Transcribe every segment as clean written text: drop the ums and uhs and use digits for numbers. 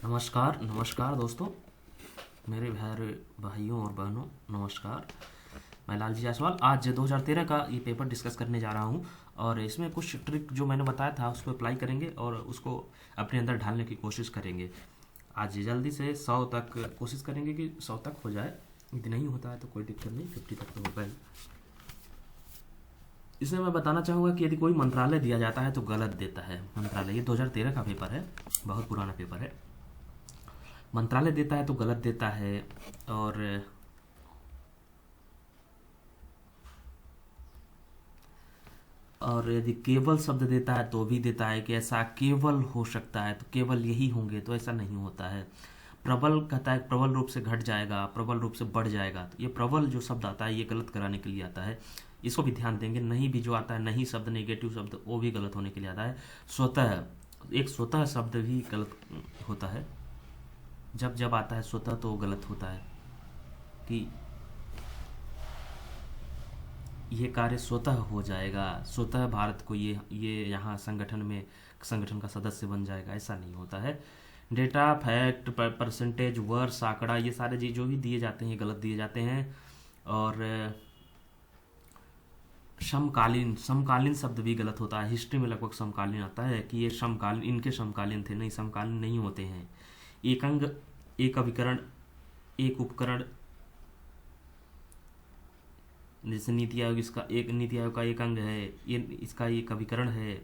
नमस्कार नमस्कार दोस्तों, मेरे भाइयों और बहनों, नमस्कार। मैं लालजी जायसवाल आज 2013 का ये पेपर डिस्कस करने जा रहा हूँ। और इसमें कुछ ट्रिक जो मैंने बताया था उसको अप्लाई करेंगे और उसको अपने अंदर ढालने की कोशिश करेंगे। आज जल्दी से 100 तक कोशिश करेंगे कि 100 तक हो जाए। यदि नहीं होता है तो कोई दिक्कत नहीं, 50 तक तो होगा ही। इसमें मैं बताना चाहूँगा कि यदि कोई मंत्रालय दिया जाता है तो गलत देता है। मंत्रालय, ये 2013 का पेपर है, बहुत पुराना पेपर है। मंत्रालय देता है तो गलत देता है। और और यदि केवल शब्द देता है तो भी देता है कि ऐसा केवल हो सकता है, तो केवल यही होंगे, तो ऐसा नहीं होता है। प्रबल कहता है प्रबल रूप से घट जाएगा, प्रबल रूप से बढ़ जाएगा, तो ये प्रबल जो शब्द आता है ये गलत कराने के लिए आता है। इसको भी ध्यान देंगे। नहीं भी जो आता है, नहीं शब्द, नेगेटिव शब्द, वो भी गलत होने के लिए आता है। स्वतः, एक स्वतः शब्द भी गलत होता है। जब जब आता है स्वतः तो वो गलत होता है कि ये कार्य स्वतः हो जाएगा, स्वतः भारत को ये यहाँ संगठन का सदस्य बन जाएगा, ऐसा नहीं होता है। डेटा, फैक्ट, परसेंटेज, वर्ष, आंकड़ा, ये सारे चीज जो भी दिए जाते हैं गलत दिए जाते हैं। और समकालीन, समकालीन शब्द भी गलत होता है। हिस्ट्री में लगभग समकालीन आता है कि ये समकालीन, इनके समकालीन थे, नहीं, समकालीन नहीं होते हैं। एक अंग, एक अभिकरण, एक उपकरण, जैसे नीति आयोग, इसका एक, नीति आयोग का एक अंग है, ये इसका एक अभिकरण है,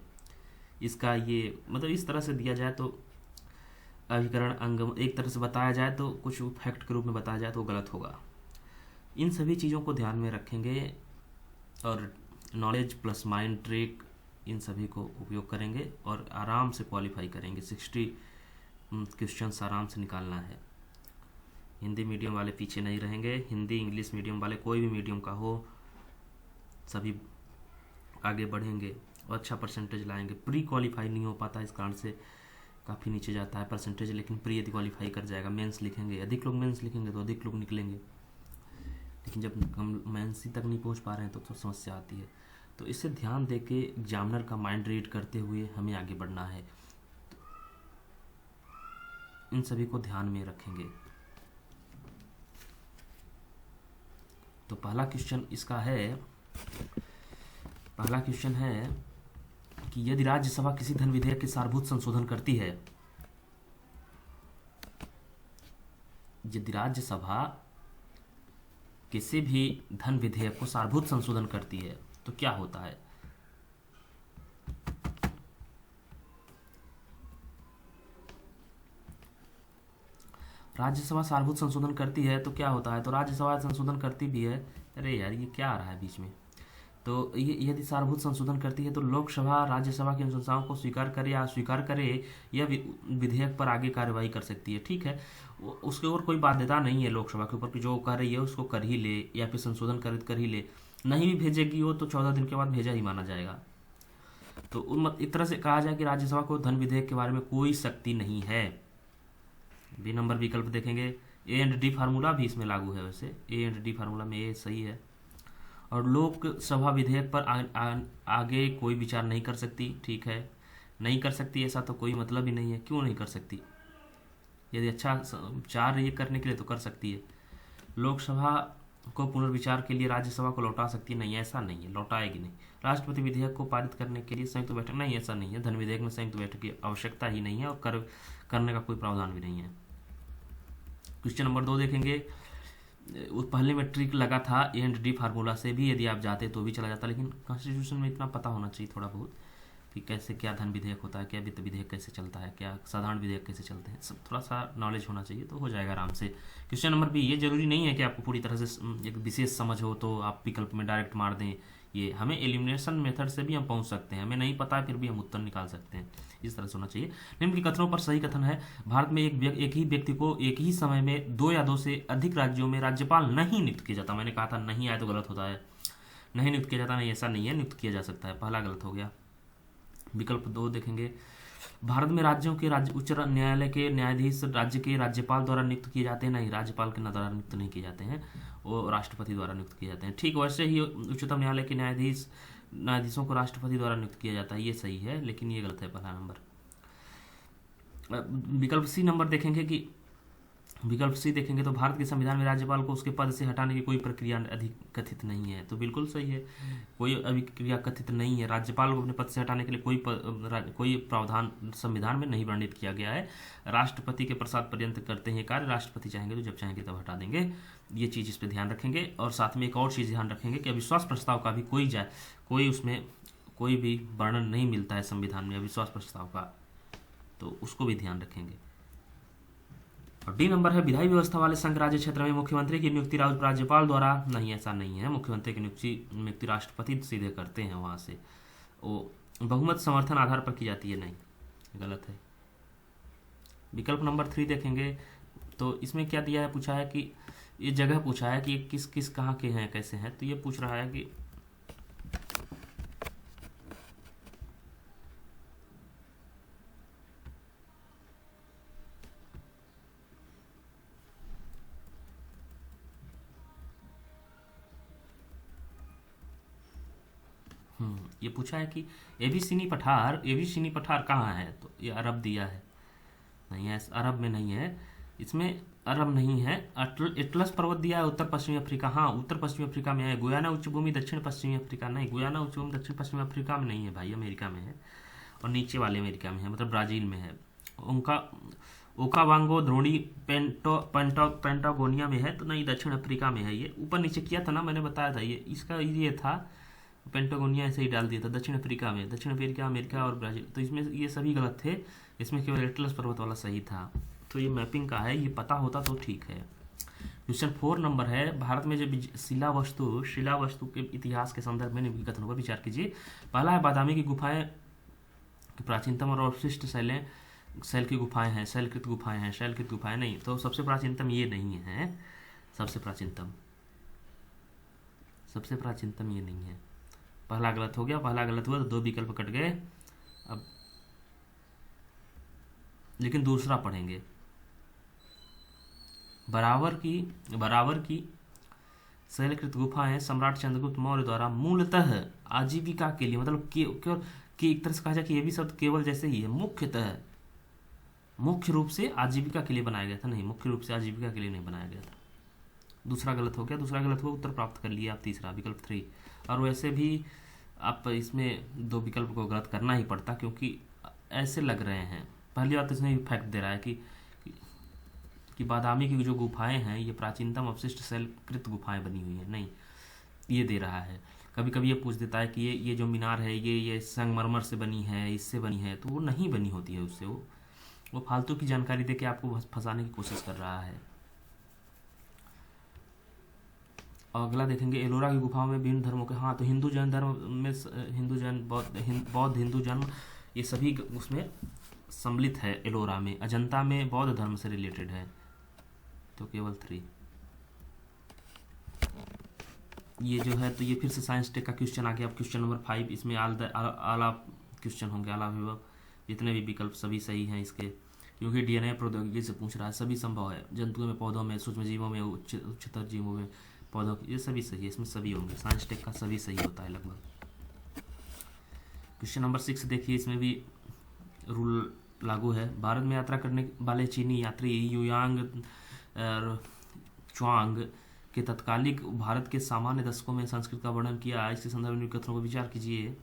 इसका ये, मतलब इस तरह से दिया जाए तो अभिकरण, अंग एक तरह से बताया जाए तो, कुछ फैक्ट के रूप में बताया जाए तो गलत होगा। इन सभी चीज़ों को ध्यान में रखेंगे और नॉलेज प्लस माइंड ट्रिक, इन सभी को उपयोग करेंगे और आराम से क्वालिफाई करेंगे। 60 क्वेश्चंस आराम से निकालना है। हिंदी मीडियम वाले पीछे नहीं रहेंगे। हिंदी इंग्लिश मीडियम वाले, कोई भी मीडियम का हो, सभी आगे बढ़ेंगे और अच्छा परसेंटेज लाएंगे। प्री क्वालिफाई नहीं हो पाता, इस कारण से काफ़ी नीचे जाता है परसेंटेज, लेकिन प्री यदि क्वालिफाई कर जाएगा, मेंस लिखेंगे, अधिक लोग मेंस लिखेंगे तो अधिक लोग निकलेंगे। लेकिन जब हम मेंस तक नहीं पहुंच पा रहे हैं तो समस्या आती है। तो इसे ध्यान दे के एग्जामिनर का माइंड रीड करते हुए हमें आगे बढ़ना है। इन सभी को ध्यान में रखेंगे। तो पहला क्वेश्चन इसका है, पहला क्वेश्चन है कि यदि राज्यसभा किसी धन विधेयक के सारभूत संशोधन करती है, यदि राज्यसभा किसी भी धन विधेयक को सारभूत संशोधन करती है तो क्या होता है। राज्यसभा सारभूत संशोधन करती है तो क्या होता है। तो राज्यसभा संशोधन करती भी है, अरे यार ये क्या आ रहा है बीच में। तो ये यदि सारभूत संशोधन करती है तो लोकसभा राज्यसभा की अनुशंसाओं को स्वीकार करे या अस्वीकार करे, यह विधेयक पर आगे कार्रवाई कर सकती है। ठीक है, उसके ऊपर कोई बाध्यता नहीं है लोकसभा के ऊपर कि जो कर रही है उसको कर ही ले, या फिर संशोधन कर ही ले। नहीं भी भेजेगी वो तो 14 दिन के बाद भेजा ही माना जाएगा। तो एक तरह से कहा जाए कि राज्यसभा को धन विधेयक के बारे में कोई शक्ति नहीं है। बी नंबर विकल्प देखेंगे। ए एंड डी फार्मूला भी इसमें लागू है। वैसे ए एंड डी फार्मूला में ए सही है। और लोकसभा विधेयक पर आगे कोई विचार नहीं कर सकती। ठीक है, नहीं कर सकती, ऐसा तो कोई मतलब ही नहीं है। क्यों नहीं कर सकती? यदि अच्छा विचार ये करने के लिए तो कर सकती है। लोकसभा को पुनर्विचार के लिए राज्यसभा को लौटा सकती है, नहीं ऐसा नहीं है, लौटाएगी नहीं। राष्ट्रपति विधेयक को पारित करने के लिए संयुक्त बैठक, नहीं ऐसा नहीं है। धन विधेयक में संयुक्त बैठक की आवश्यकता ही नहीं है और करने का कोई प्रावधान भी नहीं है। क्वेश्चन नंबर 2 देखेंगे। पहले में ट्रिक लगा था ए एंड डी फार्मूला से भी, यदि आप जाते तो भी चला जाता, लेकिन कॉन्स्टिट्यूशन में इतना पता होना चाहिए थोड़ा बहुत कि कैसे क्या धन विधेयक होता है, क्या वित्त विधेयक कैसे चलता है, क्या साधारण विधेयक कैसे चलते हैं, सब थोड़ा सा नॉलेज होना चाहिए तो हो जाएगा आराम से। क्वेश्चन नंबर बी, ये जरूरी नहीं है कि आपको पूरी तरह से एक विशेष समझ हो तो आप विकल्प में डायरेक्ट मार दें। ये हमें एलिमिनेशन मेथड से भी हम पहुंच सकते हैं, हमें नहीं पता है फिर भी हम उत्तर निकाल सकते हैं। इस तरह से होना चाहिए। निम्न के कथनों पर सही कथन है। भारत में एक ही व्यक्ति को एक ही समय में 2 या 2 से अधिक राज्यों में राज्यपाल नहीं नियुक्त किया जाता। मैंने कहा था नहीं आए तो गलत होता है, नहीं नियुक्त किया जाता, नहीं ऐसा नहीं है, नियुक्त किया जा सकता है। पहला गलत हो गया। विकल्प 2 देखेंगे। भारत में राज्यों के उच्च न्यायालय के न्यायाधीश राज्य के राज्यपाल द्वारा नियुक्त किए जाते हैं, नहीं, राज्यपाल के द्वारा नियुक्त नहीं किए जाते हैं, वो राष्ट्रपति द्वारा नियुक्त किए जाते हैं। ठीक वैसे ही उच्चतम न्यायालय के न्यायाधीशों को राष्ट्रपति द्वारा नियुक्त किया जाता है, ये सही है, लेकिन ये गलत है पहला नंबर। विकल्प सी नंबर देखेंगे कि विकल्प सी देखेंगे तो भारत के संविधान में राज्यपाल को उसके पद से हटाने की कोई प्रक्रिया अधिक कथित नहीं है। तो बिल्कुल सही है, कोई अभिक्रिया कथित नहीं है। राज्यपाल को अपने पद से हटाने के लिए कोई प्रावधान संविधान में नहीं वर्णित किया गया है। राष्ट्रपति के प्रसाद पर्यंत करते हैं कार्य, राष्ट्रपति चाहेंगे तो जब चाहेंगे तब हटा देंगे। ये चीज़ इस पर ध्यान रखेंगे। और साथ में एक और चीज़ ध्यान रखेंगे कि अविश्वास प्रस्ताव का भी कोई उसमें कोई भी वर्णन नहीं मिलता है संविधान में अविश्वास प्रस्ताव का, तो उसको भी ध्यान रखेंगे। और डी नंबर है विधायी व्यवस्था वाले संघ राज्य क्षेत्र में मुख्यमंत्री की नियुक्ति राज्यपाल द्वारा नहीं, ऐसा नहीं है। मुख्यमंत्री की नियुक्ति राष्ट्रपति सीधे करते हैं, वहां से वो बहुमत समर्थन आधार पर की जाती है, नहीं, गलत है। विकल्प नंबर 3 देखेंगे तो इसमें क्या दिया है, पूछा है कि ये जगह पूछा है कि किस किस कहाँ के हैं, कैसे हैं। तो ये पूछ रहा है कि ये पूछा है कि एबीसीनी पठार कहाँ है। तो ये अरब दिया है, नहीं है, अरब में नहीं है, इसमें अरब नहीं है। एटलस पर्वत दिया है उत्तर पश्चिमी अफ्रीका, हाँ उत्तर पश्चिमी अफ्रीका में है। गुयाना उच्च भूमि दक्षिण पश्चिमी अफ्रीका, नहीं, गुयाना उच्च भूमि दक्षिण पश्चिमी अफ्रीका में नहीं है भाई, अमेरिका में है। और नीचे वाले अमेरिका में है, मतलब ब्राजील में है। उनका ओकावांगो द्रोणी पेंटागोनिया में है, तो नहीं, दक्षिण अफ्रीका में है। ये ऊपर नीचे किया था ना, मैंने बताया था, ये इसका ये था पेंटागोनिया ऐसे ही डाल दिया था, दक्षिण अफ्रीका में, दक्षिण अफ्रीका, अमेरिका और ब्राजील। तो इसमें ये सभी गलत थे, इसमें केवल एटलस पर्वत वाला सही था। तो ये मैपिंग का है, ये पता होता तो ठीक है। क्वेश्चन 4 नंबर है, भारत में जब शिला वस्तु के इतिहास के संदर्भ में निम्नलिखित कथनों पर विचार कीजिए। पहला है बादामी की गुफाएं प्राचीनतम और अवशिष्ट शैलकृत गुफाएं हैं, शैलकृत गुफाएं नहीं, तो सबसे प्राचीनतम ये नहीं है, सबसे प्राचीनतम ये नहीं है। पहला गलत हो गया, पहला गलत हुआ तो 2 विकल्प कट गए। अब लेकिन दूसरा पढ़ेंगे। बराबर की शैलकृत गुफाएं सम्राट चंद्रगुप्त मौर्य द्वारा मूलतः आजीविका के लिए, मतलब कि एक तरह से कहा जाए कि ये भी शब्द केवल जैसे ही है, मुख्य रूप से आजीविका के लिए बनाया गया था, नहीं, मुख्य रूप से आजीविका के लिए नहीं बनाया गया था। दूसरा गलत हो गया, उत्तर प्राप्त कर लिया आप, तीसरा विकल्प 3। और वैसे भी आप इसमें 2 विकल्प को गलत करना ही पड़ता, क्योंकि ऐसे लग रहे हैं। पहली बात इसमें फैक्ट दे रहा है कि बादामी की जो गुफाएं हैं ये प्राचीनतम अवशिष्ट शैलकृत गुफाएं बनी हुई हैं, नहीं, ये दे रहा है। कभी कभी ये पूछ देता है कि ये जो मीनार है ये संगमरमर से बनी है, इससे बनी है, तो वो नहीं बनी होती है उससे, वो फालतू की जानकारी देके आपको फंसाने की कोशिश कर रहा है। और अगला देखेंगे, एलोरा की गुफाओं में विभिन्न धर्मों के, हाँ, तो हिंदू जैन धर्म में बौद्ध हिंदू जन्म, ये सभी उसमें सम्मिलित है। एलोरा में, अजंता में बौद्ध धर्म से रिलेटेड है, तो केवल 3। ये जो है, तो ये फिर से साइंस टेक का क्वेश्चन आ गया। अब क्वेश्चन नंबर 5, इसमें आला क्वेश्चन होंगे, आला विभव, जितने भी विकल्प सभी सही हैं इसके, क्योंकि डीएनए प्रौद्योगिकी से पूछ रहा है, सभी संभव है। जंतुओं में, पौधों में, सूक्ष्म जीवों में, उच्चतर जीवों में, पौधों, ये सभी सही है, इसमें सभी होंगे। साइंस टेक का सभी सही होता है लगभग। क्वेश्चन नंबर 6 देखिए, इसमें भी रूल लागू है। भारत में यात्रा करने वाले चीनी यात्री युयांग च्वांग के तत्कालिक भारत के सामान्य दशकों में संस्कृत का वर्णन किया। इसके संदर्भ में कथनों पर विचार कीजिए।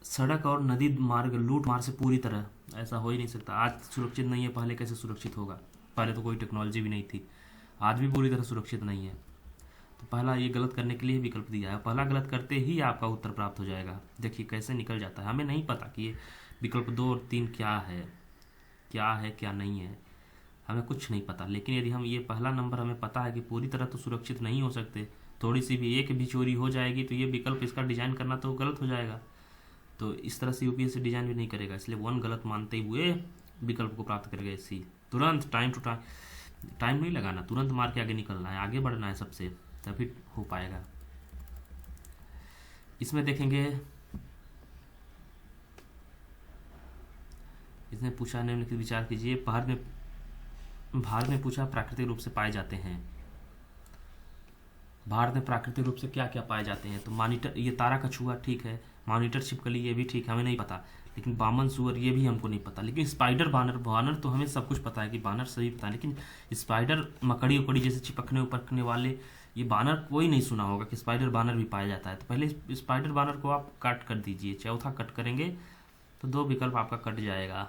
सड़क और नदी मार्ग लूट मार से पूरी तरह, ऐसा हो ही नहीं सकता। आज सुरक्षित नहीं है, पहले कैसे सुरक्षित होगा? पहले तो कोई टेक्नोलॉजी भी नहीं थी, आज भी पूरी तरह सुरक्षित नहीं है। तो पहला ये गलत करने के लिए विकल्प दिया है, पहला गलत करते ही आपका उत्तर प्राप्त हो जाएगा। देखिए कैसे निकल जाता है। हमें नहीं पता कि ये विकल्प 2 और 3 क्या है क्या नहीं है, हमें कुछ नहीं पता। लेकिन यदि हम ये पहला नंबर हमें पता है कि पूरी तरह तो सुरक्षित नहीं हो सकते, थोड़ी सी भी एक भी चोरी हो जाएगी तो ये विकल्प इसका डिजाइन करना तो गलत हो जाएगा। तो इस तरह से यूपीएससी डिजाइन भी नहीं करेगा, इसलिए 1 गलत मानते हुए विकल्प को प्राप्त करेगा सी। तुरंत टाइम नहीं लगाना, तुरंत मार के आगे निकलना है, आगे बढ़ना है सबसे, तभी हो पाएगा। इसमें देखेंगे, इसने पूछा, निम्नलिखित विचार कीजिए। भारत में पूछा प्राकृतिक रूप से पाए जाते हैं। भारत में प्राकृतिक रूप से क्या क्या पाए जाते हैं? तो मॉनिटर, ये तारा कछुआ ठीक है, मॉनिटर छिपकली ये भी ठीक है, हमें नहीं पता। लेकिन बामन सुअर ये भी हमको नहीं पता। लेकिन स्पाइडर बानर, बानर तो हमें सब कुछ पता है कि बानर सभी पता है, लेकिन स्पाइडर मकड़ी उकड़ी जैसे चिपकने उपकने वाले ये बानर कोई नहीं सुना होगा कि स्पाइडर बानर भी पाया जाता है। तो पहले स्पाइडर बानर को आप कट कर दीजिए, चौथा कट करेंगे तो दो विकल्प आपका कट जाएगा,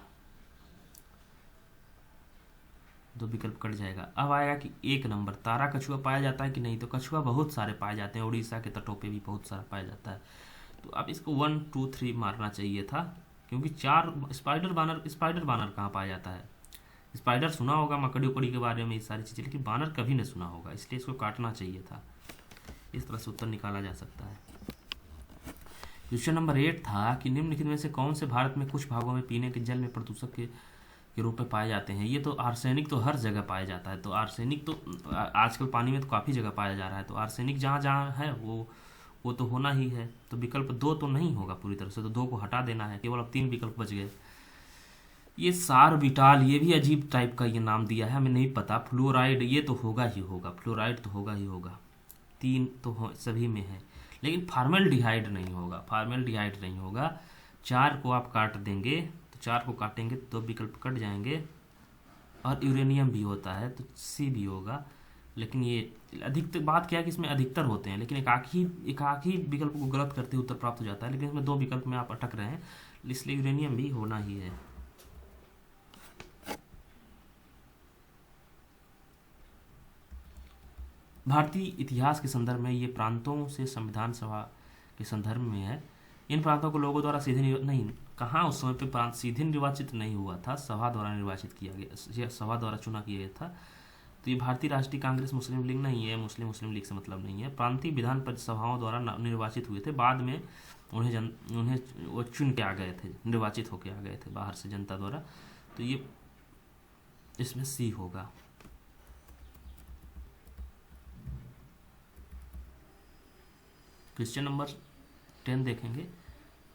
दो विकल्प कट जाएगा। अब आएगा कि 1 नंबर, तारा कछुआ पाया जाता है कि नहीं? तो कछुआ बहुत सारे पाए जाते हैं, उड़ीसा के तटों पे भी बहुत सारा पाया जाता है। तो अब इसको 1 2 3 मारना चाहिए था, क्योंकि 4 स्पाइडर बानर, स्पाइडर बानर कहाँ पाया जाता है? स्पाइडर सुना होगा मकड़ी उकड़ी के बारे में ये सारी चीज़ें, लेकिन बानर कभी नहीं सुना होगा, इसलिए इसको काटना चाहिए था। इस तरह से उत्तर निकाला जा सकता है। क्वेश्चन नंबर 8 था कि निम्नलिखित में से कौन से भारत में कुछ भागों में पीने के जल में प्रदूषक के रूप में पाए जाते हैं? ये तो आर्सेनिक तो हर जगह पाया जाता है, तो आर्सेनिक तो आजकल पानी में तो काफ़ी जगह पाया जा रहा है, तो आर्सेनिक जहाँ जहाँ है वो तो होना ही है। तो विकल्प 2 तो नहीं होगा पूरी तरह से, तो 2 को हटा देना है, केवल अब 3 विकल्प बच गए। ये सारबिटाल, ये भी अजीब टाइप का ये नाम दिया है, हमें नहीं पता। फ्लोराइड, ये तो होगा ही होगा, फ्लोराइड तो होगा ही होगा, 3 तो सभी में है, लेकिन फार्मेल्डिहाइड नहीं होगा, फार्मेल्डिहाइड नहीं होगा। 4 को आप काट देंगे, तो 4 को काटेंगे तो 2 विकल्प कट जाएंगे, और यूरेनियम भी होता है तो सी भी होगा। लेकिन ये अधिकतर बात क्या है कि इसमें अधिकतर होते हैं, लेकिन एकाकी विकल्प को गलत करते उत्तर प्राप्त हो जाता है, लेकिन इसमें 2 विकल्प में आप अटक रहे हैं, इसलिए यूरेनियम भी होना ही है। भारतीय इतिहास के संदर्भ में ये प्रांतों से संविधान सभा के संदर्भ में है। इन प्रांतों को लोगों द्वारा सीधे नहीं, कहाँ उस समय पे प्रांत सीधे निर्वाचित नहीं हुआ था, सभा द्वारा निर्वाचित किया गया, सभा द्वारा चुना किया गया था। तो ये भारतीय राष्ट्रीय कांग्रेस मुस्लिम लीग नहीं है, मुस्लिम लीग से मतलब नहीं है। प्रांतीय विधान सभाओं द्वारा निर्वाचित हुए थे, बाद में उन्हें वो चुन के आ गए थे, निर्वाचित होके आ गए थे बाहर से जनता द्वारा। तो ये इसमें सी होगा। क्वेश्चन नंबर 10 देखेंगे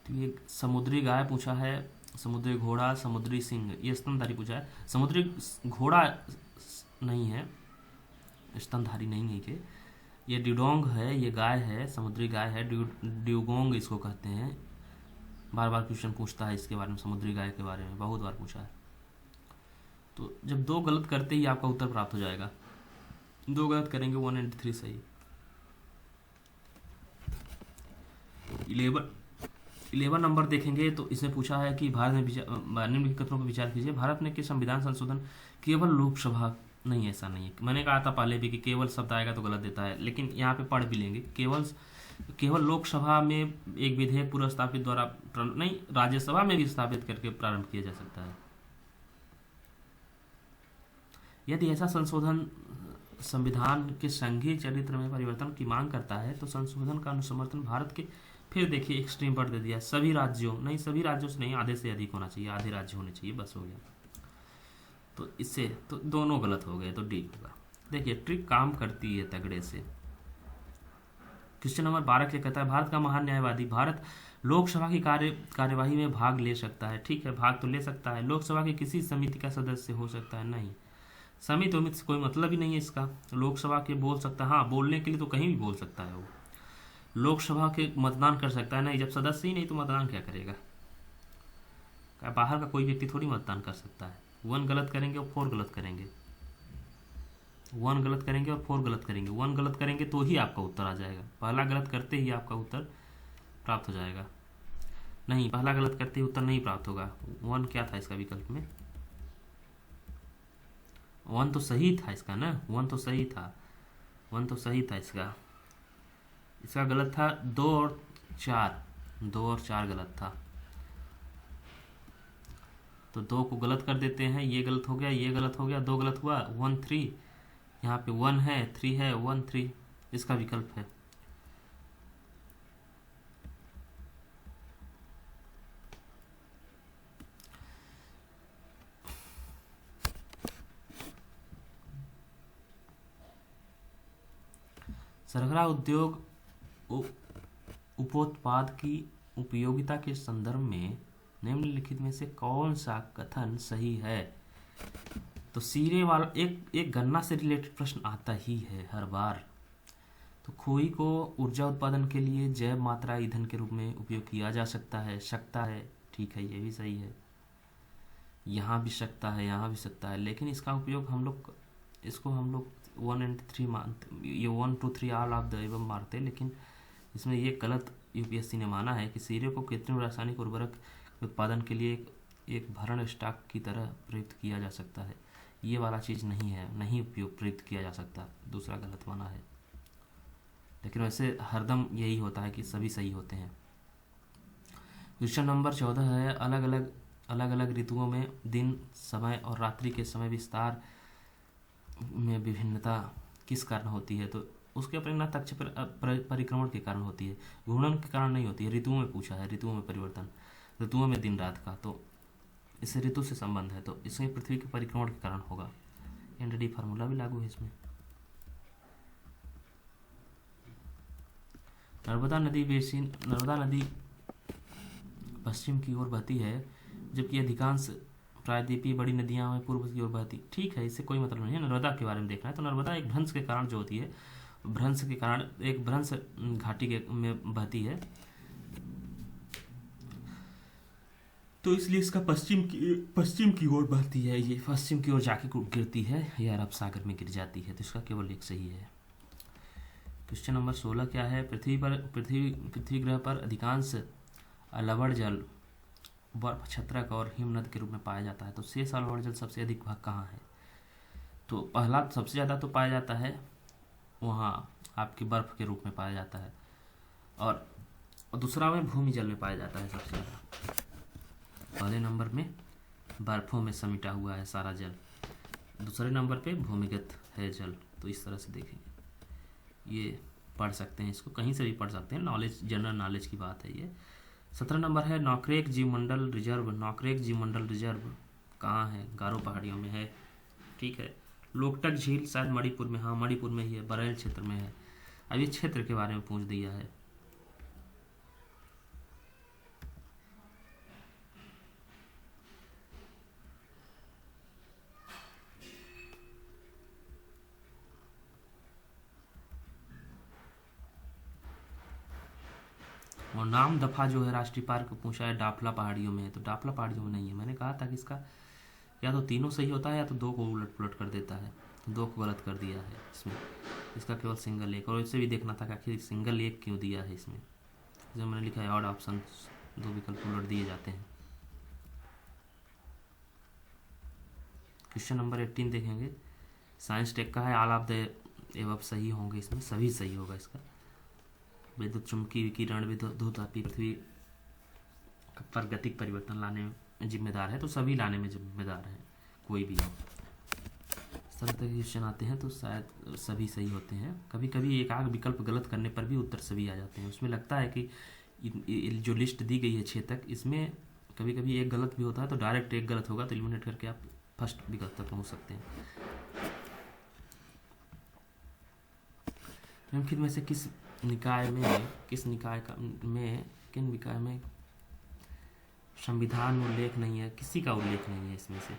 तो ये समुद्री गाय पूछा है, समुद्री घोड़ा, समुद्री सिंह, ये स्तनधारी पूछा है। समुद्री घोड़ा नहीं है, स्तनधारी नहीं है ये ड्यूगोंग है, ये गाय है, समुद्री गाय है, ड्यूगोंग इसको कहते हैं। बार बार क्वेश्चन पूछता है इसके बारे में, समुद्री गाय के बारे में बहुत बार पूछा है। तो जब 2 गलत करते ही आपका उत्तर प्राप्त हो जाएगा, 2 गलत करेंगे 1 and 3 सही। 11 नंबर देखेंगे तो इसने पूछा है कि भारत में निम्नलिखित कथनों पर विचार कीजिए। भारत ने के संविधान संशोधन केवल लोकसभा, नहीं ऐसा नहीं है, मैंने कहा था पहले भी कि केवल शब्द आएगा तो गलत देता है, लेकिन यहाँ पे पढ़ भी लेंगे। केवल लोकसभा में एक विधेयक पूर्व स्थापित द्वारा नहीं, राज्यसभा में भी स्थापित करके प्रारंभ किया जा सकता है। यदि ऐसा संशोधन संविधान के संघीय चरित्र में परिवर्तन की मांग करता है तो संशोधन का अनुसमर्थन भारत के, फिर देखिए एक्सट्रीम पर दे दिया, सभी राज्यों, नहीं सभी राज्यों से नहीं, आधे से अधिक होना चाहिए, आधे राज्य होने चाहिए, बस हो गया। तो इससे तो दोनों गलत हो गए, तो डी होगा। देखिए ट्रिक काम करती है तगड़े से। क्वेश्चन नंबर 12 क्या कहता है? भारत का महान न्यायवादी भारत लोकसभा की कार्यवाही में भाग ले सकता है। ठीक है, भाग तो ले सकता है। लोकसभा की किसी समिति का सदस्य हो सकता है? नहीं, समिति उमित से कोई मतलब ही नहीं है इसका। लोकसभा के बोल सकता है, हाँ बोलने के लिए तो कहीं भी बोल सकता है वो। लोकसभा के मतदान कर सकता है? नहीं, जब सदस्य ही नहीं तो मतदान क्या करेगा? बाहर का कोई व्यक्ति थोड़ी मतदान कर सकता है। 1 गलत करेंगे और 4 गलत करेंगे, 1 गलत करेंगे और 4 गलत करेंगे। 1 गलत करेंगे तो ही आपका उत्तर आ जाएगा, पहला गलत करते ही आपका उत्तर प्राप्त हो जाएगा। नहीं, पहला गलत करते ही उत्तर नहीं प्राप्त होगा। 1 क्या था इसका विकल्प में? 1 तो सही था इसका ना, 1 तो सही था, 1 तो सही था इसका गलत था 2 और 4, 2 और 4 गलत था। तो 2 को गलत कर देते हैं, ये गलत हो गया, ये गलत हो गया, 2 गलत हुआ, 1 3, यहाँ पे 1 है, 3 है, 1 3 इसका विकल्प है। सरगरा उद्योग उपोत्पाद की उपयोगिता के संदर्भ में निम्नलिखित में से कौन सा कथन सही है? तो सीरे वाला एक गन्ना से रिलेटेड प्रश्न आता ही है हर बार। तो खोई को ऊर्जा उत्पादन के लिए जैव मात्रा ईंधन के रूप में उपयोग किया जा सकता है, ठीक है, ये भी सही है। यहाँ भी सकता है, यहाँ भी सकता है, लेकिन इसका उपयोग हम लोग, इसको हम लोग 1 and 3 मानते, ये 1 2 3 ऑल ऑफ द एबव मारते, लेकिन इसमें ये गलत यूपीएससी ने माना है कि सीरे को कृत्रिम रासायनिक उर्वरक उत्पादन के लिए एक भरण स्टॉक की तरह प्रयुक्त किया जा सकता है। ये वाला चीज़ नहीं है, नहीं उपयोग प्रयुक्त किया जा सकता, दूसरा गलत माना है। लेकिन वैसे हरदम यही होता है कि सभी सही होते हैं। क्वेश्चन नंबर 14 है, अलग अलग ऋतुओं में दिन, समय और रात्रि के समय विस्तार में विभिन्नता किस कारण होती है? तो उसके परिणाम अक्ष परिक्रमण के कारण होती है, घूर्णन के कारण नहीं होती है। ऋतुओं में पूछा है, ऋतुओं में परिवर्तन, ऋतुओं में दिन रात का, तो इससे ऋतु से संबंध है, तो इसमें पृथ्वी के परिक्रमण के कारण होगा। एनडी फार्मूला भी लागू है इसमें। नर्मदा नदी पश्चिम की ओर बहती है, जबकि अधिकांश प्रायद्वीपीय बड़ी नदियां में पूर्व की ओर बहती। ठीक है, इससे कोई मतलब नहीं है, नर्मदा के बारे में देखना है। तो नर्मदा एक भ्रंश के कारण जो होती है, भ्रंश के कारण एक भ्रंश घाटी के में बहती है, तो इसलिए इसका पश्चिम की ओर बहती है, ये पश्चिम की ओर जाके गिरती है, ये अरब सागर में गिर जाती है, तो इसका केवल एक सही है। क्वेश्चन नंबर 16 क्या है? पृथ्वी ग्रह पर अधिकांश लवण जल बर्फ, छत्रक और हिमनद के रूप में पाया जाता है, तो शेष लवण जल सबसे अधिक भाग कहाँ है? तो पहला सबसे ज़्यादा तो पाया जाता है वहाँ आपके बर्फ के रूप में पाया जाता है, और दूसरा में भूमि जल में पाया जाता है सबसे ज़्यादा। पहले नंबर में बर्फों में समेटा हुआ है सारा जल, दूसरे नंबर पे भूमिगत है जल। तो इस तरह से देखेंगे, ये पढ़ सकते हैं, इसको कहीं से भी पढ़ सकते हैं, नॉलेज, जनरल नॉलेज की बात है ये। 17 नंबर है, नौक्रेक जीवमंडल रिजर्व। नौक्रेक जीवमंडल रिजर्व कहाँ है? गारो पहाड़ियों में है, ठीक है। लोकटक झील शायद मणिपुर में, हाँ मणिपुर में ही है, बरेल क्षेत्र में है। अब ये क्षेत्र के बारे में पूछ दिया है। और नाम दफा जो है राष्ट्रीय पार्क पूछा है, डाफला पहाड़ियों में है, तो डाफला पहाड़ियों में नहीं है। मैंने कहा था कि इसका या तो तीनों सही होता है या तो दो को उलट पुलट कर देता है, तो दो को गलत कर दिया है इसमें। इसका केवल सिंगल एक, और इससे भी देखना था कि आखिर सिंगल एक क्यों दिया है इसमें। जब मैंने लिखा है ऑड ऑप्शन, दो विकल्प उलट दिए जाते हैं। क्वेश्चन नंबर 18 देखेंगे, साइंस टेक का है, ऑल ऑफ द एबव सही होंगे, इसमें सभी सही होगा इसका। विद्युत चुंबकीय विकिरण विद्युतापी पृथ्वी पर गतिक परिवर्तन लाने में जिम्मेदार है, तो सभी लाने में जिम्मेदार है, कोई भी हो। इस तरह के क्वेश्चन आते हैं तो शायद सभी सही होते हैं। कभी कभी एक आध विकल्प गलत करने पर भी उत्तर सभी आ जाते हैं। उसमें लगता है कि जो लिस्ट दी गई है 6 तक, इसमें कभी कभी एक गलत भी होता है, तो डायरेक्ट एक गलत होगा तो एलिमिनेट करके आप फर्स्ट विकल्प तक पहुँच सकते हैं। निम्नलिखित में से किन निकाय में संविधान में उल्लेख नहीं है? किसी का उल्लेख नहीं है इसमें से,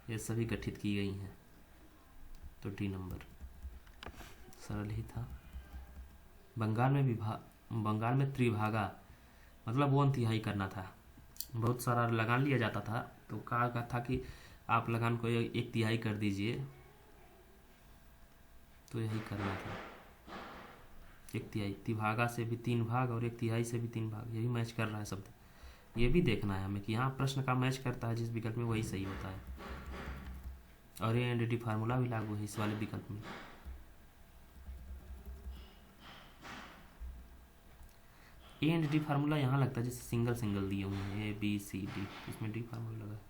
ये सभी गठित की गई हैं, तो डी नंबर सरल ही था। बंगाल में त्रिभागा मतलब 1/3 करना था, बहुत सारा लगान लिया जाता था, तो कहा था कि आप लगान को 1/3 कर दीजिए, तो यही करना था। 1/3, त्रिभागा से भी 3 भाग और 1/3 से भी 3 भाग, यही मैच कर रहा है शब्द। ये भी देखना है हमें कि यहाँ प्रश्न का मैच करता है, जिस विकल्प में वही सही होता है। और ये एनडीटी फार्मूला भी लागू है इस वाले विकल्प में। ए एंड डी फार्मूला यहाँ लगता है जैसे सिंगल दिए हुए हैं, ए बी सी डी, इसमें डी फार्मूला लगा है।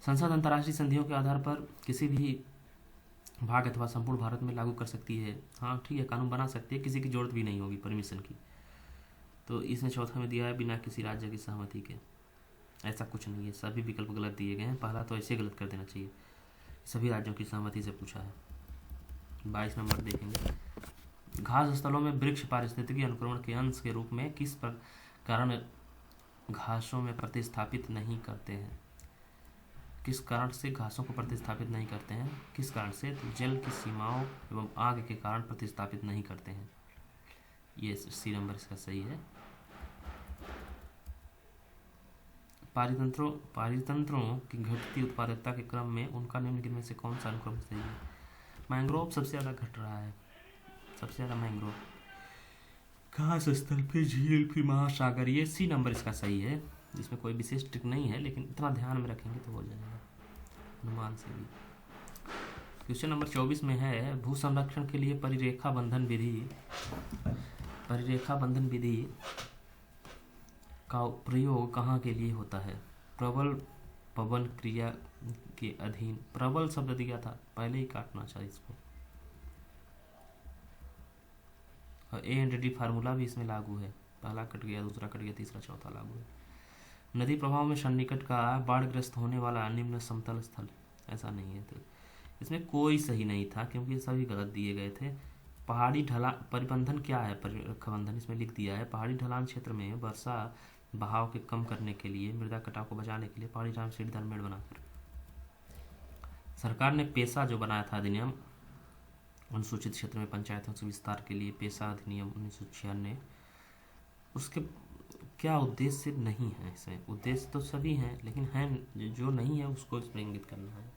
संसद अंतर्राष्ट्रीय संधियों के आधार पर किसी भी भाग अथवा संपूर्ण भारत में लागू कर सकती है। हाँ ठीक है, कानून बना सकती है, किसी की जरूरत भी नहीं होगी परमिशन की। तो इसने चौथा में दिया है बिना किसी राज्य की सहमति के। ऐसा कुछ नहीं है, सभी विकल्प गलत दिए गए हैं। पहला तो ऐसे गलत कर देना चाहिए, सभी राज्यों की सहमति से पूछा है। 22 नंबर देखेंगे, घास स्थलों में वृक्ष पारिस्थितिकी अनुक्रमण के अंश के रूप में किस कारण घासों में प्रतिस्थापित नहीं करते हैं? किस कारण से घासों को प्रतिस्थापित नहीं करते हैं? किस कारण से? तो जल की सीमाओं एवं आग के कारण प्रतिस्थापित नहीं करते हैं। ये सी नंबर इसका सही है। पारितंत्रों की घटती उत्पादकता के क्रम में उनका निम्नलिखित में से कौन सा अनुक्रम सही है? मैंग्रोव सबसे ज़्यादा घट रहा है, सबसे ज़्यादा मैंग्रोव। घास स्थल पे झील फिर महासागर, ये सी नंबर इसका सही है, जिसमें कोई विशेष ट्रिक नहीं है, लेकिन इतना ध्यान में रखेंगे तो हो जाएगा अनुमान से भी। क्वेश्चन नंबर 24 में है, भू संरक्षण के लिए परिरेखा बंधन विधि का प्रयोग कहाँ के लिए होता है? प्रबल पवन क्रिया के अधीन। प्रबल शब्द दिया था, पहले ही काटना चाहिए इसको। और ए एंड डी फार्मूला भी इसमें लागू है, पहला कट गया, दूसरा कट गया, तीसरा चौथा लागू है। नदी प्रवाह में सन्निकट का बाढ़ग्रस्त होने वाला निम्न समतल स्थल, ऐसा नहीं है, तो इसमें कोई सही नहीं था क्योंकि सभी गलत दिए गए थे। पहाड़ी ढलान परिबंधन क्या है? परिरेखा बंधन इसमें लिख दिया है, पहाड़ी ढलान क्षेत्र में वर्षा बहाव के कम करने के लिए, मृदा कटाव को बचाने के लिए पहाड़ी ढलान सीढ़ीदार मेड़ बनाकर सरकार ने पेशा जो बनाया था अधिनियम, अनुसूचित क्षेत्र में पंचायतों के विस्तार के लिए पेशा अधिनियम 1996, उसके क्या उद्देश्य नहीं है? इसमें उद्देश्य तो सभी हैं, लेकिन है जो नहीं है उसको इसमें इंगित करना है।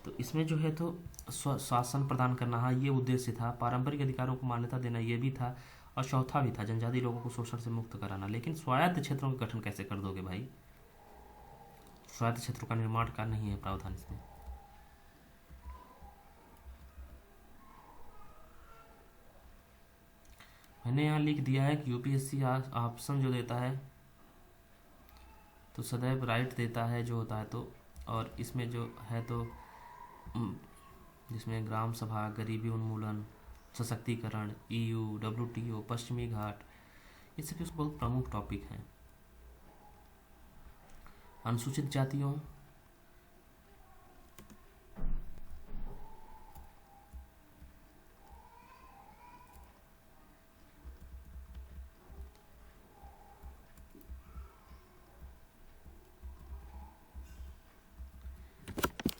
तो इसमें जो है तो शासन प्रदान करना है, ये उद्देश्य था। पारंपरिक अधिकारों को मान्यता देना, ये भी था। और चौथा भी था, जनजाति लोगों को शोषण से मुक्त कराना। लेकिन स्वायत्त क्षेत्रों का गठन कैसे कर दोगे भाई? स्वायत्त क्षेत्रों का निर्माण का नहीं है प्रावधान इसमें। मैंने यहाँ लिख दिया है कि यूपीएससी ऑप्शन जो देता है तो सदैव राइट देता है जो होता है तो, और इसमें जो है तो जिसमें ग्राम सभा, गरीबी उन्मूलन, सशक्तिकरण, EU, WTO, पश्चिमी घाट, ये सभी बहुत प्रमुख टॉपिक हैं। अनुसूचित जातियों,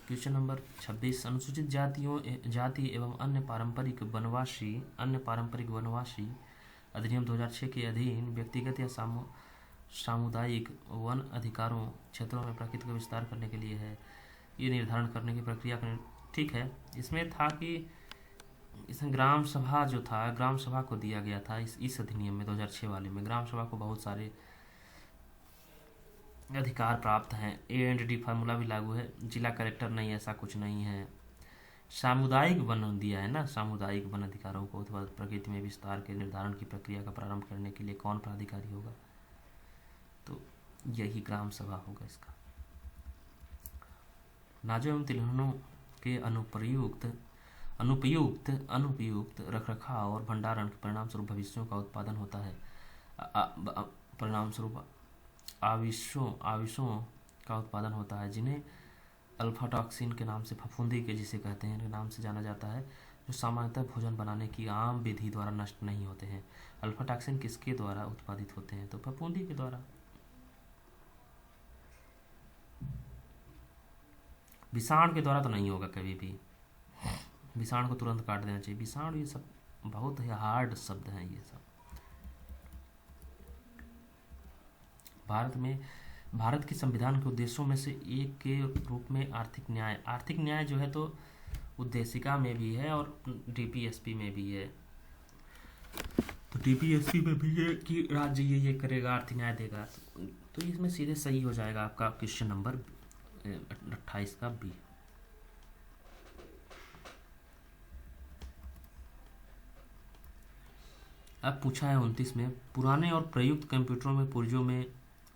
क्वेश्चन नंबर 26, अनुसूचित जाति एवं अन्य पारंपरिक वनवासी अधिनियम 2006 के अधीन व्यक्तिगत या सामुदायिक वन अधिकारों क्षेत्रों में प्रकृति का विस्तार करने के लिए है। ये निर्धारण करने की प्रक्रिया ठीक है। इसमें था कि इसमें ग्राम सभा जो था, ग्राम सभा को दिया गया था इस अधिनियम में 2006 वाले में ग्राम सभा को बहुत सारे अधिकार प्राप्त हैं। A&D फार्मूला भी लागू है। जिला कलेक्टर नहीं, ऐसा कुछ नहीं है। सामुदायिक वन दिया है ना, सामुदायिक वन अधिकारों को अथवा प्रकृति में विस्तार के निर्धारण की प्रक्रिया का प्रारंभ करने के लिए कौन प्राधिकारी होगा? तो यही ग्राम सभा होगा इसका। नाजों एवं तिलहनों के अनुपयुक्त रखरखाव और भंडारण के परिणाम स्वरूप भविष्यों का उत्पादन होता है। परिणाम स्वरूप आविशों का उत्पादन होता है, जिन्हें अल्फाटॉक्सिन के नाम से, फफूंदी के जिसे कहते हैं, नाम से जाना जाता है, जो सामान्यतः भोजन बनाने की आम विधि द्वारा नष्ट नहीं होते हैं। अल्फाटॉक्सिन किसके द्वारा उत्पादित होते हैं? तो फफूंदी के द्वारा। विषाण के द्वारा तो नहीं होगा कभी भी, विषाण को तुरंत काट देना चाहिए। विषाण, ये सब बहुत ही हार्ड शब्द हैं ये सब। भारत के संविधान के उद्देश्यों में से एक के रूप में आर्थिक न्याय जो है तो उद्देशिका में भी है और DPSP में भी है। तो DPSP में भी है कि राज्य ये करेगा, आर्थिक न्याय देगा, तो इसमें सीधे सही हो जाएगा आपका क्वेश्चन नंबर 28 का B। अब पूछा है 29 में, पुराने और प्रयुक्त कंप्यूटरों में पुर्जों में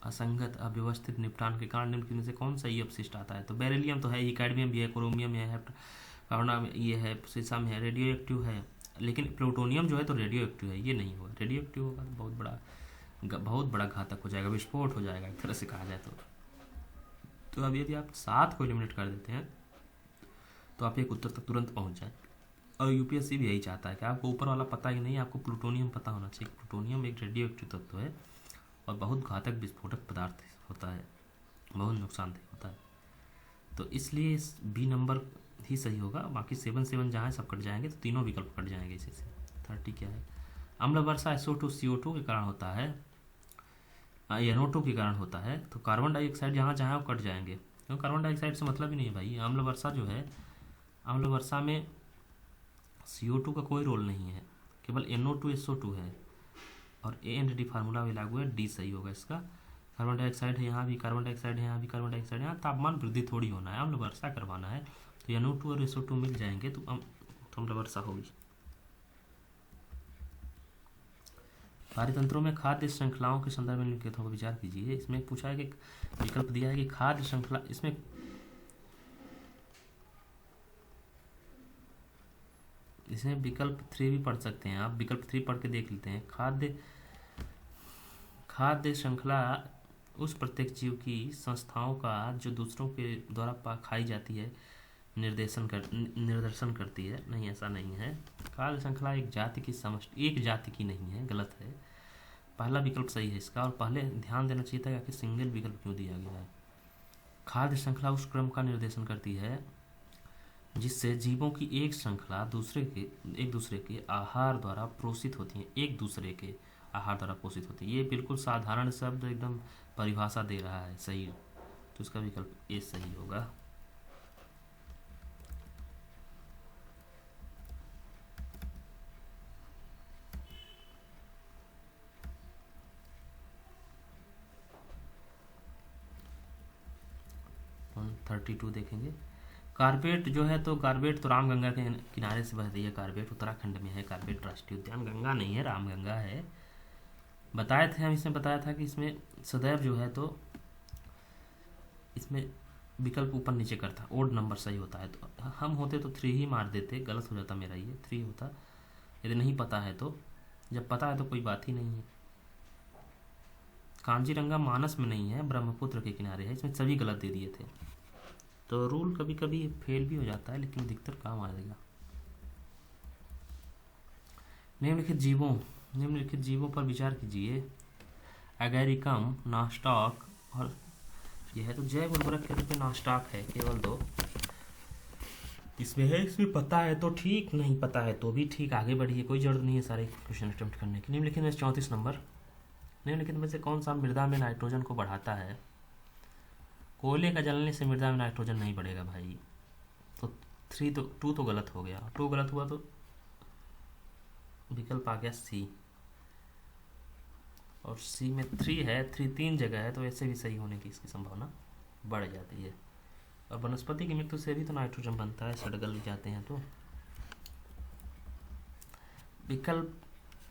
असंगत अव्यवस्थित निपटान के कारण निम्न में से कौन सा ही अपशिष्ट आता है? तो बेरिलियम तो है ही, कैडमियम भी है, क्रोमियम है, कार्बन में ये है, सीसा में है, रेडियो एक्टिव है। लेकिन प्लूटोनियम जो है तो रेडियो एक्टिव है, ये नहीं होगा। रेडियो एक्टिव होगा तो बहुत बड़ा घातक हो जाएगा, विस्फोट हो जाएगा एक तरह से कहा जाए तो अब यदि आप 7 को एलिमिनेट कर देते हैं तो आप एक उत्तर तक तुरंत पहुंच जाए। और यूपीएससी भी यही चाहता है कि आपको ऊपर वाला पता ही नहीं, आपको प्लूटोनियम पता होना चाहिए। प्लूटोनियम एक रेडियो एक्टिव तत्व है और बहुत घातक विस्फोटक पदार्थ होता है, बहुत नुकसानदेह होता है। तो इसलिए B नंबर ही सही होगा। बाकी 7 जहाँ सब कट जाएंगे तो तीनों विकल्प कट जाएंगे इसी से। 30 क्या है? अम्ल वर्षा SO2 CO2 के कारण होता है। NO2 के कारण होता है। तो कार्बन डाइऑक्साइड जहाँ जहाँ वो कट जाएंगे, क्योंकि कार्बन डाइऑक्साइड से मतलब ही नहीं है भाई। अम्ल वर्षा जो है, अम्ल वर्षा में CO2 का कोई रोल नहीं है, केवल NO2 SO2 है। और A&D फार्मूला भी लागू है, डी सही होगा इसका। कार्बन डाइऑक्साइड है यहाँ भी, कार्बन डाइऑक्साइड है यहाँ भी, कार्बन डाइऑक्साइड यहाँ। तापमान वृद्धि थोड़ी होना है, अम्ल वर्षा करवाना है। तो NO2 और SO2 मिल जाएंगे तो अम्ल वर्षा होगी। कार्यतंत्रों में खाद्य श्रृंखलाओं के संदर्भ में निम्नलिखितों पर विचार कीजिए। इसमें पूछा है कि विकल्प दिया है कि खाद्य श्रृंखला, इसमें विकल्प 3 भी पढ़ सकते हैं आप। विकल्प 3 पढ़ के देख लेते हैं। खाद्य श्रृंखला उस प्रत्येक जीव की संस्थाओं का जो दूसरों के द्वारा खाई जाती है निर्देशन करती है। नहीं, ऐसा नहीं है। खाद्य श्रृंखला एक जाति की समष्टि, एक जाति की नहीं है, गलत है। पहला विकल्प सही है इसका। और पहले ध्यान देना चाहिए था कि सिंगल विकल्प क्यों दिया गया है। खाद्य श्रृंखला उस क्रम का निर्देशन करती है जिससे जीवों की एक श्रृंखला एक दूसरे के आहार द्वारा पोषित होती है। एक दूसरे के आहार द्वारा पोषित होती है। ये बिल्कुल साधारण शब्द एकदम परिभाषा दे रहा है, सही। तो इसका विकल्प ए सही होगा। हम 32 देखेंगे। कारपेट जो है, तो कारपेट तो रामगंगा के किनारे से बहती है। कारपेट उत्तराखंड में है। कारपेट राष्ट्रीय उद्यान गंगा नहीं है, रामगंगा है। बताए थे हम, इसमें बताया था कि इसमें सदैव जो है तो इसमें विकल्प ऊपर नीचे करता, ओड नंबर सही होता है। तो हम होते तो 3 ही मार देते, गलत हो जाता मेरा, ये 3 होता यदि नहीं पता है तो। जब पता है तो कोई बात ही नहीं है। कांजीरंगा मानस में नहीं है, ब्रह्मपुत्र के किनारे है। इसमें सभी गलत दे दिए थे। तो रूल कभी कभी फेल भी हो जाता है, लेकिन अधिकतर काम आएगा। निम्नलिखित जीवों पर विचार कीजिए। एगेरिकम, नास्टॉक और यह है तो जैव उर्वरक के रूप में नास्टॉक है, केवल 2 इसमें है। इसमें पता है तो ठीक, नहीं पता है तो भी ठीक। आगे बढ़िए, कोई जरूरत नहीं है सारे क्वेश्चन अटेम्प्ट करने की। निम्नलिखित में 34 नंबर, निम्नलिखित में से कौन सा मृदा में नाइट्रोजन को बढ़ाता है? कोयले का जलने से मृदा में नाइट्रोजन नहीं बढ़ेगा भाई। तो 2 तो गलत हो गया। 2 गलत हुआ तो विकल्प आ गया सी। और सी में 3 है, 3 जगह है, तो ऐसे भी सही होने की इसकी संभावना बढ़ जाती है। और वनस्पति की मृत्यु से भी तो नाइट्रोजन बनता है, सड़गल जाते हैं तो। विकल्प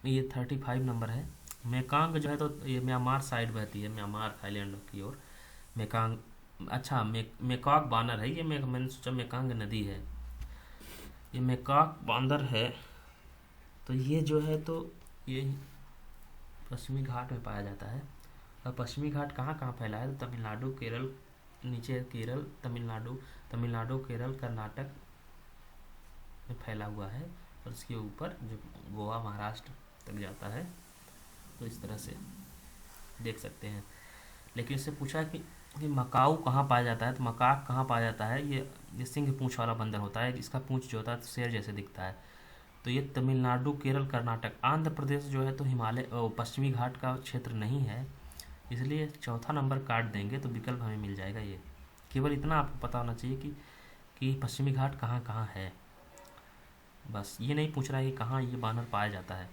ये 35 नंबर है। मेकांग जो है तो ये म्यांमार साइड बहती है, म्यांमार थाईलैंड की ओर। मेकांग, अच्छा मेकॉक बानर है ये। मैंने सोचा मेकांग नदी है, ये मेकॉक बांदर है। तो ये जो है तो ये पश्चिमी घाट में पाया जाता है। और पश्चिमी घाट कहाँ कहाँ फैला है? तो तमिलनाडु, केरल, नीचे केरल, तमिलनाडु, केरल, कर्नाटक में फैला हुआ है। और इसके ऊपर जो गोवा, महाराष्ट्र तक जाता है। तो इस तरह से देख सकते हैं। लेकिन इससे पूछा कि मकाऊ कहाँ पाया जाता है? तो मकाक कहाँ पाया जाता है? ये सिंह पूंछ वाला बंदर होता है। इसका पूंछ जो होता है तो शेर जैसे दिखता है। तो ये तमिलनाडु, केरल, कर्नाटक, आंध्र प्रदेश जो है तो हिमालय पश्चिमी घाट का क्षेत्र नहीं है, इसलिए चौथा नंबर काट देंगे तो विकल्प हमें मिल जाएगा ये। केवल इतना आपको पता होना चाहिए कि पश्चिमी घाट कहाँ कहाँ है। बस ये नहीं पूछ रहा है कि कहाँ ये बानर पाया जाता है,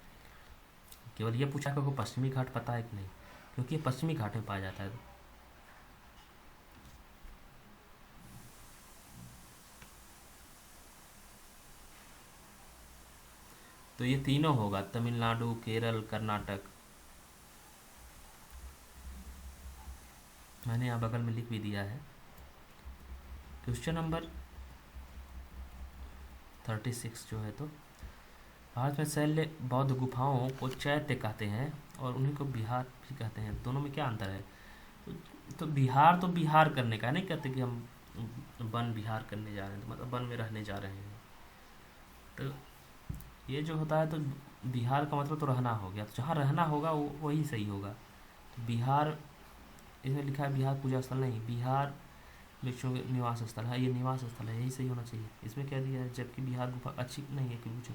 केवल ये पूछा कि आपको पश्चिमी घाट पता है कि नहीं, क्योंकि ये पश्चिमी घाट में पाया जाता है। तो ये तीनों होगा, तमिलनाडु, केरल, कर्नाटक। मैंने यहाँ बगल में लिख भी दिया है। क्वेश्चन नंबर 36 जो है तो भारत में शैल्य बौद्ध गुफाओं को चैत्य कहते हैं और उन्हीं को बिहार भी कहते हैं। दोनों में क्या अंतर है? तो बिहार करने का नहीं कहते कि हम वन विहार करने जा रहे हैं, तो मतलब वन में रहने जा रहे हैं। तो ये जो होता है तो बिहार का मतलब तो रहना हो गया। तो जहाँ रहना होगा वही सही होगा। तो बिहार, इसमें लिखा है बिहार पूजा स्थल, नहीं, बिहार भिक्षुओं के निवास स्थल है, ये निवास स्थल है, यही सही होना चाहिए। इसमें क्या दिया है? जबकि बिहार गुफा अच्छी नहीं है कुछ,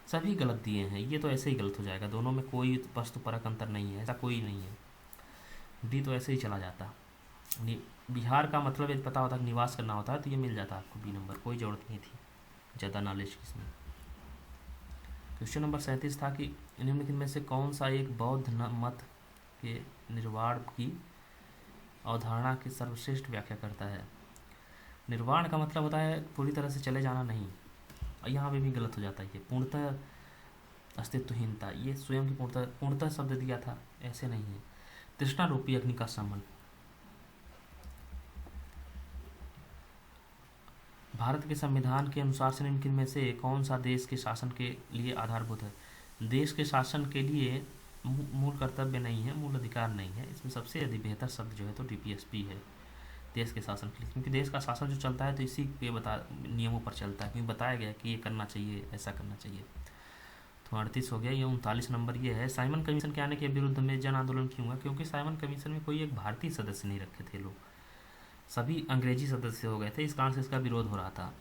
सभी गलत दिए हैं। ये तो ऐसे ही गलत हो जाएगा। दोनों में कोई वस्तुपरक अंतर नहीं है, ऐसा कोई नहीं है। डी तो ऐसे ही चला जाता। बिहार का मतलब यदि पता होता कि निवास करना होता है तो ये मिल जाता आपको बी नंबर, कोई ज़रूरत नहीं थी ज़्यादा नॉलेज की इसमें। क्वेश्चन नंबर 37 था कि निम्नलिखित में से कौन सा एक बौद्ध मत के निर्वाण की अवधारणा की सर्वश्रेष्ठ व्याख्या करता है। निर्वाण का मतलब होता है पूरी तरह से चले जाना नहीं, यहाँ पे भी गलत हो जाता है ये पूर्णतः अस्तित्वहीनता, ये स्वयं की पूर्णतः शब्द दिया था, ऐसे नहीं है। तृष्णा रूपी अग्नि का शमन। भारत के संविधान के अनुसार से निम्नलिखित में से कौन सा देश के शासन के लिए आधारभूत है। देश के शासन के लिए मूल कर्तव्य नहीं है, मूल अधिकार नहीं है, इसमें सबसे अधिक बेहतर शब्द जो है तो डीपीएसपी है देश के शासन के लिए, क्योंकि देश का शासन जो चलता है तो इसी के नियमों पर चलता है, क्योंकि बताया गया कि ये करना चाहिए, ऐसा करना चाहिए। तो 38 हो गया। ये 39 नंबर ये है, साइमन कमीशन के आने के विरुद्ध में जन आंदोलन क्यों हुआ। क्योंकि साइमन कमीशन में कोई एक भारतीय सदस्य नहीं रखे थे लोग, सभी अंग्रेजी सदस्य हो गए थे, इस कारण से इसका विरोध हो रहा था।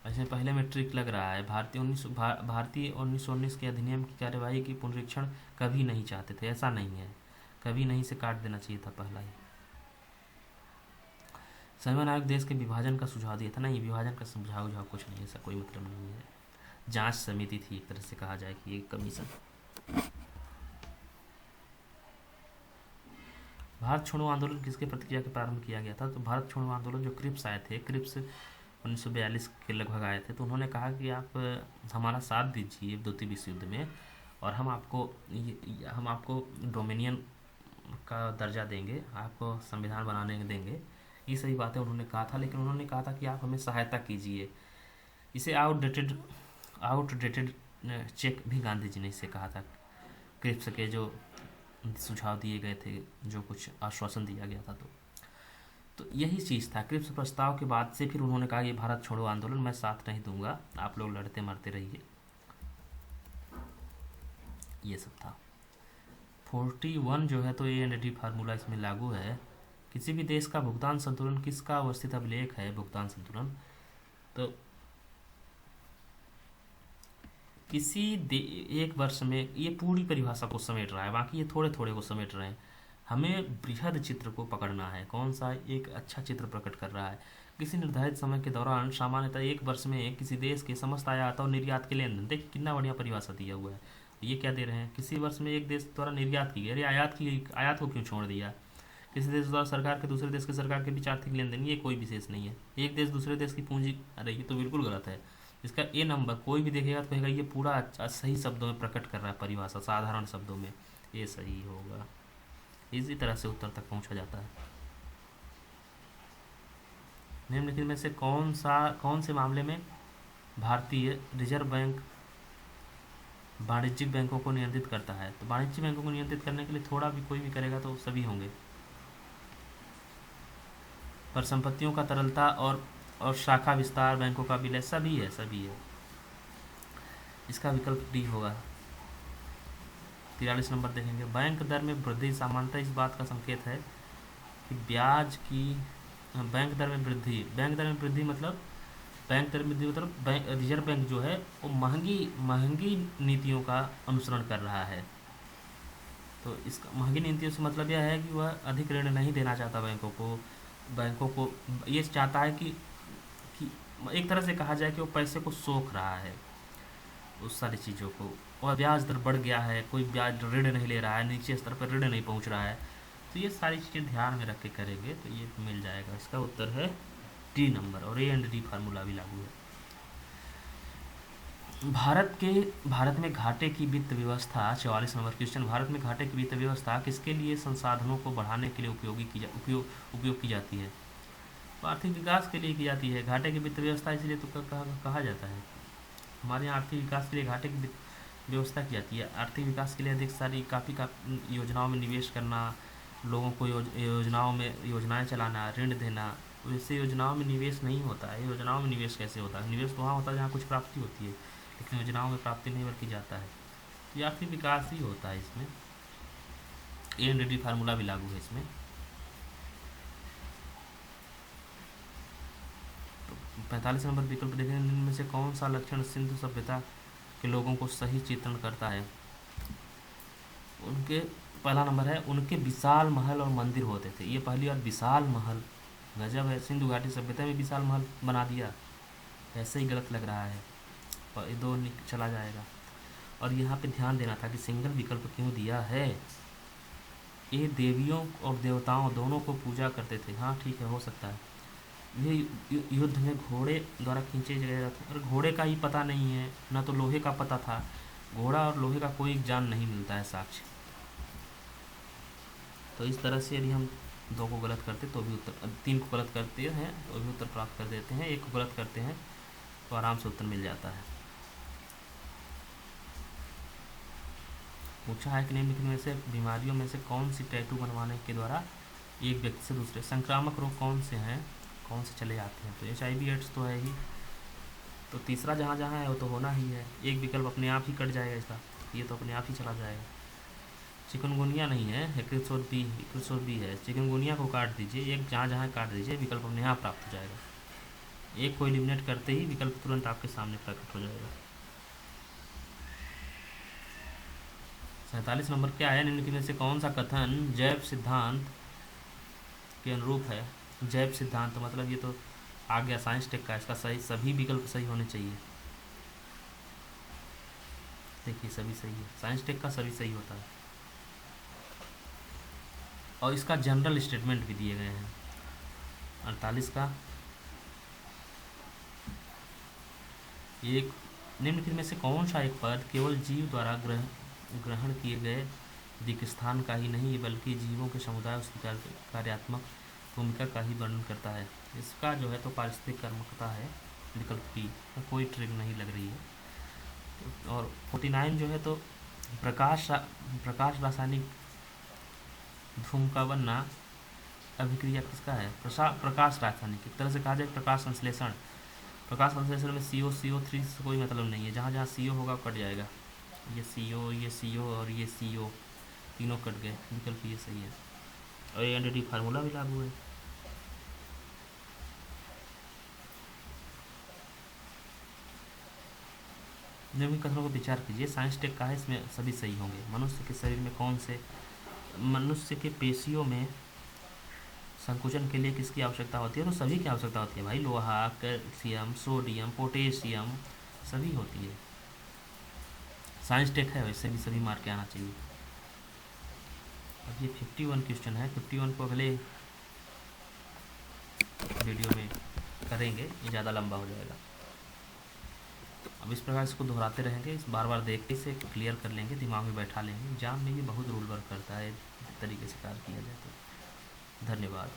इसमें पहले में ट्रिक लग रहा है। भारतीय 1919 के अधिनियम की कार्यवाही की पुनरीक्षण कभी नहीं चाहते थे, ऐसा नहीं है, कभी नहीं से काट देना चाहिए था पहला ही। साइमन आयोग देश के विभाजन का सुझाव दिया था, नहीं विभाजन का सुझाव कुछ नहीं, ऐसा कोई मतलब नहीं है। जांच समिति थी एक तरह से कहा जाए कि एक कमीशन। भारत छोड़ो आंदोलन किसके प्रतिक्रिया के प्रारंभ किया गया था। तो भारत छोड़ो आंदोलन जो क्रिप्स आए थे, क्रिप्स 1942 के लगभग आए थे, तो उन्होंने कहा कि आप हमारा साथ दीजिए द्वितीय विश्व युद्ध में और हम आपको डोमिनियन का दर्जा देंगे, आपको संविधान बनाने देंगे, ये सही बातें उन्होंने कहा था। लेकिन उन्होंने कहा था कि आप हमें सहायता कीजिए। इसे आउटडेटेड चेक भी गांधी जी ने इसे कहा था। क्रिप्स के जो सुझाव दिए गए थे, जो कुछ आश्वासन दिया गया था, तो यही चीज़ था। क्रिप्स प्रस्ताव के बाद से फिर उन्होंने कहा ये भारत छोड़ो आंदोलन मैं साथ नहीं दूंगा, आप लोग लड़ते मरते रहिए, ये सब था। 41 जो है तो ए एंड डी फार्मूला इसमें लागू है। किसी भी देश का भुगतान संतुलन किसका अवस्थित अभिलेख है। भुगतान संतुलन तो किसी एक वर्ष में, ये पूरी परिभाषा को समेट रहा है, बाकी ये थोड़े थोड़े को समेट रहे हैं। हमें बृहद चित्र को पकड़ना है, कौन सा एक अच्छा चित्र प्रकट कर रहा है। किसी निर्धारित समय के दौरान सामान्यतः एक वर्ष में किसी देश के समस्त आयात और निर्यात के लेन देन, देखिए कितना बढ़िया परिभाषा दिया हुआ है। ये क्या दे रहे हैं, किसी वर्ष में एक देश द्वारा निर्यात की गई, अरे आयात को क्यों छोड़ दिया। किसी देश द्वारा सरकार के दूसरे देश के सरकार के बीच आर्थिक लेन देन, ये कोई विशेष नहीं है। एक देश दूसरे देश की पूंजी, अरे ये तो बिल्कुल गलत है। इसका ए नंबर कोई भी देखेगा तो कहेगा ये पूरा सही शब्दों में प्रकट कर रहा है परिभाषा, साधारण शब्दों में, ये सही होगा। इसी तरह से उत्तर तक पहुंचा जाता है। निम्नलिखित में से कौन से मामले में भारतीय रिजर्व बैंक वाणिज्यिक बैंकों को नियंत्रित करता है। तो वाणिज्यिक बैंकों को नियंत्रित करने के लिए थोड़ा भी कोई भी करेगा तो सभी होंगे। परिसंपत्तियों का तरलता और शाखा विस्तार, बैंकों का विलय, सभी है। इसका विकल्प डी होगा। 43 नंबर देखेंगे। बैंक दर में वृद्धि सामान्यतः इस बात का संकेत है कि बैंक दर में वृद्धि मतलब रिजर्व बैंक जो है वो महंगी नीतियों का अनुसरण कर रहा है। तो इसका महंगी नीतियों से मतलब यह है कि वह अधिक ऋण नहीं देना चाहता बैंकों को ये चाहता है कि एक तरह से कहा जाए कि वो पैसे को सोख रहा है, उस सारी चीज़ों को, और ब्याज दर बढ़ गया है, कोई ब्याज ऋण नहीं ले रहा है, नीचे स्तर पर ऋण नहीं पहुंच रहा है, तो ये सारी चीज़ें ध्यान में रख के करेंगे तो ये मिल जाएगा। इसका उत्तर है डी नंबर, और ए एंड डी फार्मूला भी लागू है। भारत में घाटे की वित्त व्यवस्था, 44 नंबर क्वेश्चन। भारत में घाटे की वित्त व्यवस्था किसके लिए संसाधनों को बढ़ाने के लिए उपयोग की जाती है। तो आर्थिक विकास के लिए की जाती है घाटे की वित्त व्यवस्था, इसलिए तो कहा जाता है। हमारे यहाँ आर्थिक विकास के लिए घाटे की व्यवस्था की जाती है। आर्थिक विकास के लिए अधिक सारी काफ़ी योजनाओं में निवेश करना, लोगों को योजनाएं चलाना, ऋण देना। वैसे योजनाओं में निवेश नहीं होता है। योजनाओं में निवेश कैसे होता है, निवेश तो वहाँ होता है जहाँ कुछ प्राप्ति होती है, लेकिन योजनाओं में प्राप्ति नहीं बल्कि जाता है। तो ये आर्थिक विकास ही होता है। इसमें ए एंड डी फार्मूला भी लागू है इसमें। तो 45 नंबर विकल्प देखेंगे, इनमें से कौन सा लक्षण सिंधु सभ्यता के लोगों को सही चित्रण करता है। उनके पहला नंबर है, उनके विशाल महल और मंदिर होते थे। ये पहली बार विशाल महल, गजब है। सिंधु घाटी सभ्यता में विशाल महल बना दिया, ऐसे ही गलत लग रहा है, और ये दो चला जाएगा। और यहाँ पे ध्यान देना था कि सिंगल विकल्प क्यों दिया है। ये देवियों और देवताओं दोनों को पूजा करते थे। हाँ ठीक है, हो सकता है। ये युद्ध में घोड़े द्वारा खींचे गए रथ, और घोड़े का ही पता नहीं है, ना तो लोहे का पता था। घोड़ा और लोहे का कोई ज्ञान नहीं मिलता है साक्ष्य। तो इस तरह से यदि हम दो को गलत करते तो भी उत्तर, तीन को गलत करते हैं तो भी उत्तर प्राप्त कर देते हैं, एक को गलत करते हैं तो आराम से उत्तर मिल जाता है। पूछा है कि निम्नलिखित में से बीमारियों में से कौन सी टैटू बनवाने के द्वारा एक व्यक्ति से दूसरे, संक्रामक रोग कौन से हैं, कौन से चले जाते हैं। तो HIV एड्स तो है ही, तो तीसरा जहाँ जहाँ है वो तो होना ही है। एक विकल्प अपने आप ही कट जाएगा इसका, ये तो अपने आप ही चला जाएगा। चिकनगुनिया नहीं है, एक्रिसोर बी है। चिकनगुनिया को काट दीजिए, एक जहाँ जहाँ काट दीजिए, विकल्प अपने आप प्राप्त हो जाएगा। एक को एलिमिनेट करते ही विकल्प तुरंत आपके सामने प्रकट हो जाएगा। 47 नंबर क्या है, निम्नलिखित में से कौन सा कथन जैव सिद्धांत के अनुरूप है। जैव सिद्धांत मतलब ये तो आ गया साइंस टेक का, इसका सही सभी विकल्प सही होने चाहिए। देखिए सभी सही है, साइंस टेक का सभी सही होता है। और इसका जनरल स्टेटमेंट भी दिए गए हैं। 48 का एक, निम्नलिखित में से कौन सा एक पद केवल जीव द्वारा ग्रहण किए गए दिक्स्थान का ही नहीं बल्कि जीवों के समुदाय उसकी कार्यात्मक भूमिका का ही वर्णन करता है। इसका जो है तो पारिस्थितिक कर्मकता है, विकल्प बी, कोई ट्रिक नहीं लग रही है। और 49 जो है तो प्रकाश रासायनिक धूम का बनना अभिक्रिया किसका है, प्रकाश रासायनिक, एक तरह से कहा जाए प्रकाश संश्लेषण। प्रकाश संश्लेषण में CO3 से कोई मतलब नहीं है, जहाँ जहाँ CO होगा कट जाएगा। ये CO और ये CO तीनों कट गए, विकल्प ये सही है। और ये एनडीटी फार्मूला भी लागू है। निम्न कथनों को विचार कीजिए, साइंस टेक का है, इसमें सभी सही होंगे। मनुष्य के शरीर में कौन से, मनुष्य के पेशियों में संकुचन के लिए किसकी आवश्यकता होती है, तो सभी की आवश्यकता होती है भाई, लोहा, कैल्शियम, सोडियम, पोटेशियम सभी होती है। साइंस टेक है, वैसे भी सभी मार्क के आना चाहिए। अब ये 51 क्वेश्चन है, 51 को अगले वीडियो में करेंगे, ये ज़्यादा लंबा हो जाएगा। अब इस प्रकार इसको दोहराते रहेंगे, इस बार बार देख के इसे क्लियर कर लेंगे, दिमाग में बैठा लेंगे। एग्जाम में ये बहुत रूल वर्क करता है, इस तरीके से कार्य किया जाए तो। धन्यवाद।